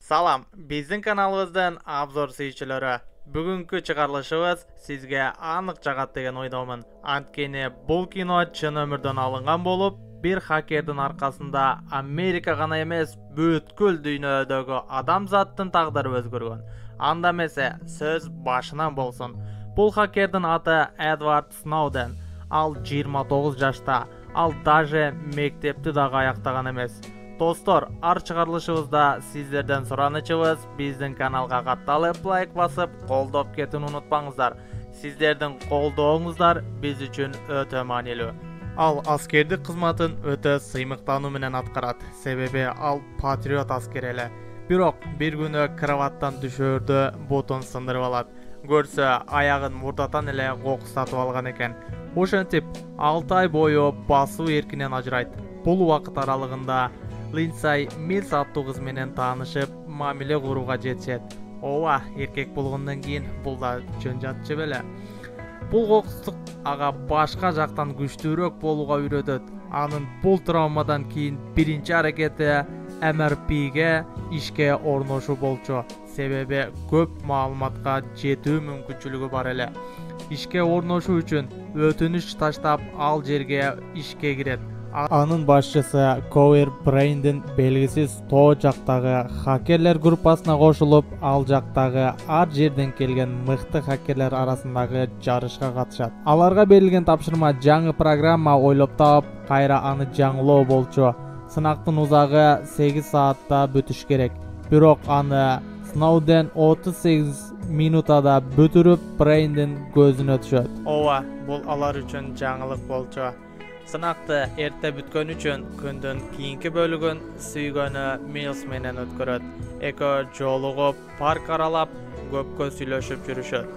Салам, биздин каналыбыздан обзор сүйүүчүлөрү. Бүгүнкү чыгарылышыбыз сизге анык жагат деген ойдомун. Анткени бул кино чын өмүрдөн алынган болуп, бир хакердин аркасында Америка гана эмес, бүткүл дүйнөдөгү адамзаттын тагдыры өзгөргөн. Анда эмесе, сөз башынан болсун. Бул хакердин аты Эдвард Сноуден. Ал 29 жашта. Ал даже мектепти дагы аяктаган эмес. Достор, ар чыгарылышыбызда сиздерден суранычыбыз биздин каналга катталып, лайк басып, колдоп кетүүнү унутпаңыздар. Сиздердин колдооңуздар биз үчүн өтө маанилүү. Ал аскердик кызматын өтө сыймыктануу менен аткарат. Себеби ал патриот аскер эле. Бирок бир күнү кроваттан түшөөрдө бутун сындырып алат. Көрсө, аягын мурдатан эле кокустатып алган экен. Ошентип 6 ай бою басуу эркинен ажырайт. Бул убакыт аралыгында Линдсей Милс аттуу кыз менен таанышып, мамиле курууга жетишет. Ооба, эркек болгондон кийин бул да жөн жатчу беле. Бул кокустук ага башка жактан күчтүүрөөк болууга үйрөтөт. Анын бул травмадан кийин биринчи аракети МРПге ишке орношуу болчу. Себеби көп маалыматка жетүү мүмкүнчүлүгү бар эле. Ишке орношуу үчүн өтүнүч таштап, ал жерге ишке кирет. Анын башчысы Ковер Брейндин белгисиз тоо жактагы хакерлер группасына кошулуп, ал жактагы ар жерден келген мыкты хакерлер арасындагы жарышка катышат. Аларга берилген тапшырма жаңы программа ойлоп таап, кайра аны жаңылоо болчу. Сынактын узагы 8 саатта бүтүш керек. Бирок аны Сноуден 38 минутада бүтүрүп, Брейндин көзүнө түшөт. Ооба, бул алар үчүн жаңылык болчу. Сынакты эрте бүткөн үчүн күндүн кийинки бөлүгүн сүйгөнү Милс менен өткөрөт. Экөө жолугуп, парк аралап, көпкө сүйлөшүп жүрүшөт.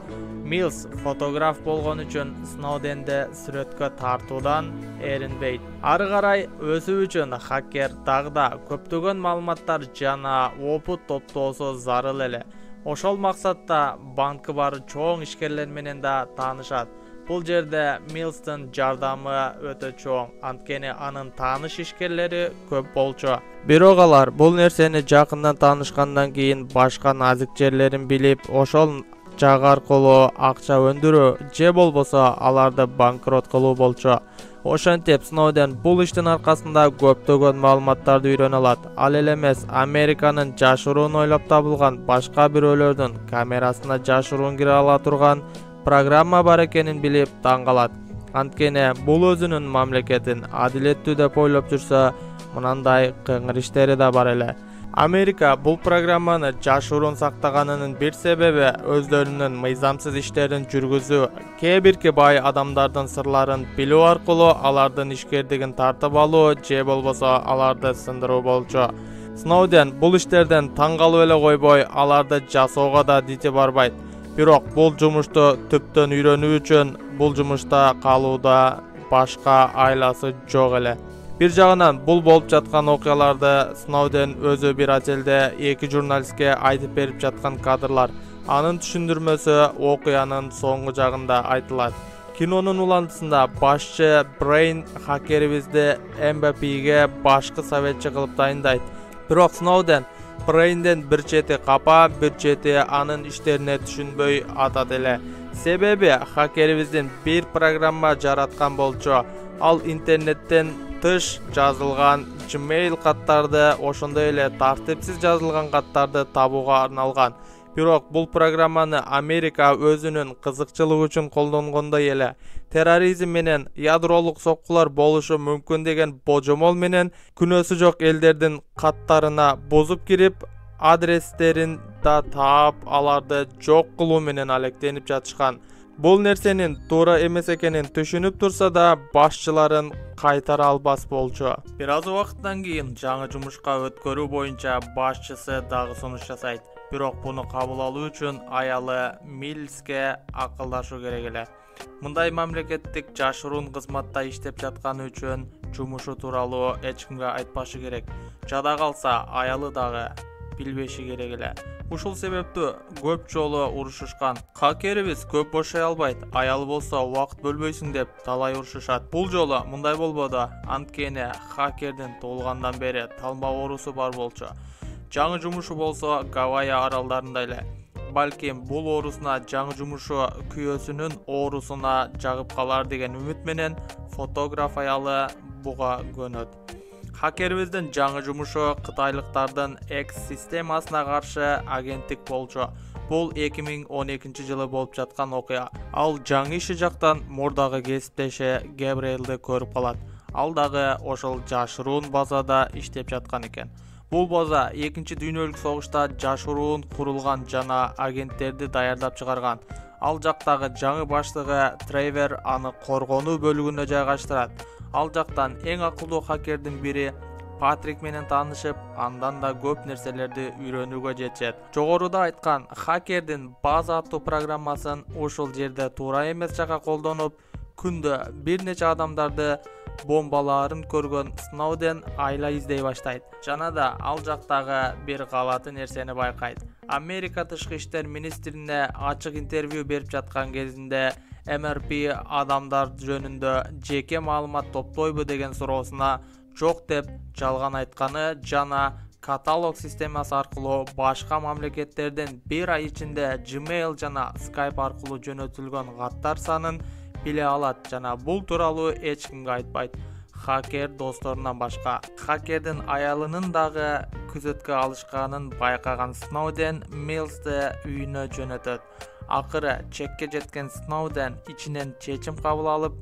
Милс фотограф болгон үчүн Сноуденди сүрөткө тартуудан эринбейт. Ары карай өсүү үчүн хакер дагы да көптөгөн маалыматтар жана опут топтоосу зарыл эле. Ошол максатта банкы бар чоң ишкерлер менен да таанышат. Бул жерде Милстын жардамы өтө чоң, анткени анын тааныш ишкерлери көп болчу. Бирок алар бул нерсени жакындан таанышкандан кийин башка назик жерлерин билип, ошол жак аркылуу акча өндүрүү же болбосо аларды банкрот кылуу болчу. Ошентип Сноуден бул иштин аркасында көптөгөн маалыматтарды үйрөнө алат. Ал эле эмес, Американын жашыруун ойлоп табылган башка бирөөлөрдүн камерасына жашыруун кире ала турган программа бар экенин билип таң калат. Анткени бул өзүнүн мамлекетин адилеттүү деп ойлоп жүрсө, мынандай кыңыр иштери да бар эле. Америка бул программаны жашыруун сактаганынын бир себеби өздөрүнүн мыйзамсыз иштерин жүргүзүү, кээ бирки бай адамдардын сырларын билүү аркылуу алардын ишкердигин тартып алуу же болбосо аларды сындыруу болчу. Сноуден бул иштерден таң калып эле койбой, аларды жасоого да дити барбайт. Бирок бул жумушту түптөн үйрөнүү үчүн бул жумушта калууда башка айласы жок эле. Бир жагынан бул болуп жаткан окуяларды Сноуден өзү бир отелде эки журналистке айтып берип жаткан кадрлар. Анын түшүндүрмөсү окуянын соңку жагында айтылат. Кинонун улантысында башчы Брейн хакерибизди МБПге башкы советчи кылып дайындайт. Бирок Сноуден Брейнден бир чети капа, бир чети анын иштерине түшүнбөй атат эле. Себеби хакерибиздин бир программа жараткан болчу. Ал интернеттен тыш жазылган Gmail каттарды, ошондой эле тартипсиз жазылган каттарды табууга арналган. Бирок бул программаны Америка өзүнүн кызыкчылыгы үчүн колдонгондой эле терроризм менен ядролук соккулар болушу мүмкүн деген божомол менен күнөөсү жок элдердин каттарына бузуп кирип, адрестерин да таап, аларды жок кылуу менен алектенип жатышкан. Бул нерсенин туура эмес экенин түшүнүп турса да, башчыларын кайтара албас болчу. Бир аз убакыттан кийин жаңы жумушка өткөрүү боюнча башчысы дагы сунуш жасайт. Бирок буну кабыл алуу үчүн аялы Милске акылдашуу керек эле. Мындай мамлекеттик жашыруун кызматта иштеп жатканы үчүн жумушу тууралуу эч кимге айтпашы керек. Жада калса, аялы дагы билбеши керек эле. Ушул себептүү көп жолу урушушкан. Хакерибиз көп бошой албайт, аялы болсо убакыт бөлбөйсүң деп талай урушушат. Бул жолу мындай болбоду, анткени хакердин туулгандан бери талма оорусу бар болчу. жаңы жумушу болсо Гавайи аралдарында эле. Балким бул оорусуна жаңы жумушу күйөөсүнүн оорусуна жагып калар деген үмүт менен фотограф аялы буга көнөт. Хакерибиздин жаңы жумушу кытайлыктардын X системасына каршы агенттик болчу. Бул 2012 жылы болуп жаткан окуя. Ал жаңы иши жактан мурдагы кесиптеши Габриэлди көрүп калат. Ал дагы ошол жашыруун базада иштеп жаткан экен. Бул база 2 дүйнөлүк согушта жашыруун курулган жана агенттерди даярдап чыгарган. Ал жактагы жаңы баштыгы Тревер аны коргонуу бөлүгүнө жайгаштырат. Ал жактан эң акылдуу хакердин бири Патрик менен таанышып, андан да көп нерселерди үйрөнүүгө жетет. Жогоруда айткан хакердин база аттуу программасын ушул жерде туура эмес жака колдонуп, күндө бир нече адамдарды бомбалаарын көргөн Сноуден айла издей баштайт. Жана да ал жактагы бир калаты нерсени байкайт. Америка тышкы иштер министрине ачык интервью берип жаткан кезинде МРП адамдар жөнүндө жеке маалымат топтойбу деген суроосуна жок деп жалган айтканы жана каталог системасы аркылуу башка мамлекеттерден бир ай ичинде Gmail жана Skype аркылуу жөнөтүлгөн каттар санын биле алат жана бул тууралуу эч кимге айтпайт. Хакер досторунан башка. Хакердин аялынын дагы күзөткө алышканын байкаган Сноуден Милсти үйүнө жөнөтөт. Акыры чекке жеткен Сноуден ичинен чечим кабыл алып,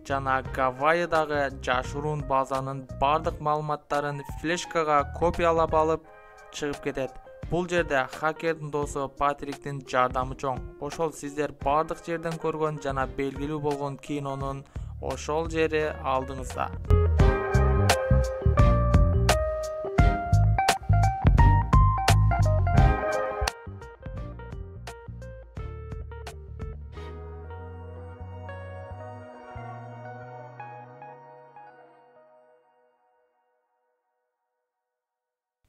жана Гавайидагы жашыруун базанын бардык маалыматтарын флешкага копиялап алып чыгып кетет. Бул жерде хакердин досу Патриктин жардамы чоң. Ошол сиздер бардык жерден көргөн жана белгилүү болгон кинонун ошол жери алдыңызда.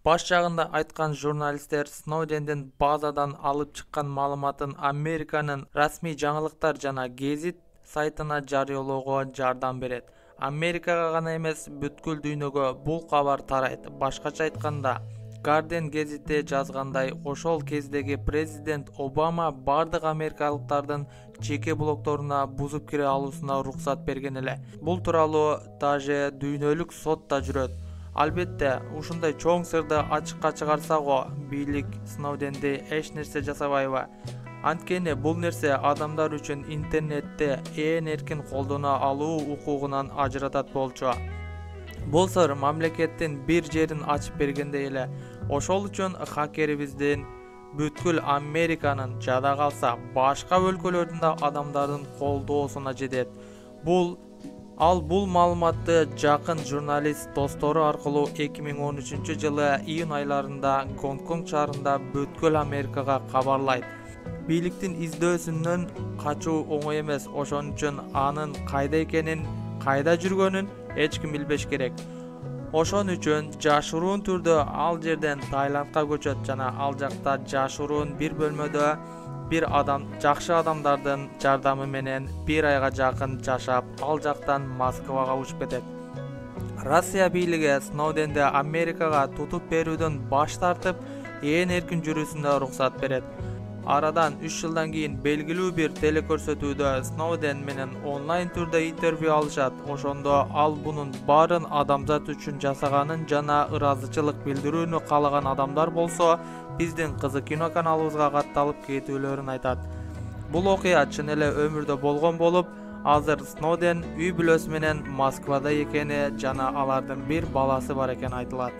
Баш жагында айткан журналисттер Сноудендин базадан алып чыккан маалыматын Американын расмий жаңылыктар жана гезит сайтына жарыялоого жардам берет. Америкага гана эмес, бүткүл дүйнөгө бул кабар тарайт. Башкача айтканда, Guardian гезити жазгандай, ошол кездеги президент Обама бардык америкалыктардын жеке блогторуна бузуп кире алуусуна уруксат берген эле. Бул тууралуу даже дүйнөлүк сот да жүрөт. Албетте, ушундай чоң сырды ачыкка чыгарсаго, бийлик Сноуденди эч нерсе жасабайбы? Анткени бул нерсе адамдар үчүн интернетте ээн эркин колдоно алуу укугунан ажыратат болчу. Бул сыр мамлекеттин бир жерин ачып бергендей эле. Ошол үчүн хакерибиздин бүткүл Американын жада калса башка өлкөлөрдүн да адамдардын колдоосуна жетет. Бул маалыматты жакын журналист достору аркылуу 2013 жылы июнь айларында Гонконг шаарында бүткүл Америкага кабарлайт. Бийликтин издөөсүнөн качуу оңой эмес, ошон үчүн анын кайда экенин, кайда жүргөнүн эч ким билбеш керек. Ошон үчүн жашыруун түрдө ал жерден Таиландка көчөт жана ал жакта жашыруун бир бөлмөдө жакшы адамдардын жардамы менен бир айга жакын жашап, ал жактан Москвага учуп кетет. Россия бийлиги Сноуденди Америкага тутуп берүүдөн баш тартып, ээн эркин жүрүүсүнө уруксат берет. Арадан 3 жылдан кийин белгилүү бир телекөрсөтүүдө Сноуден менен онлайн түрдө интервью алышат. Ошондо ал бунун баарын адамзат үчүн жасаганын жана ыраазычылык билдирүүнү каалаган адамдар болсо, биздин Кызык кино каналыбызга катталып кетүүлөрүн айтат. Бул окуя чын эле өмүрдө болгон болуп, азыр Сноуден үй бүлөсү менен Москвада экени жана алардын бир баласы бар экени айтылат.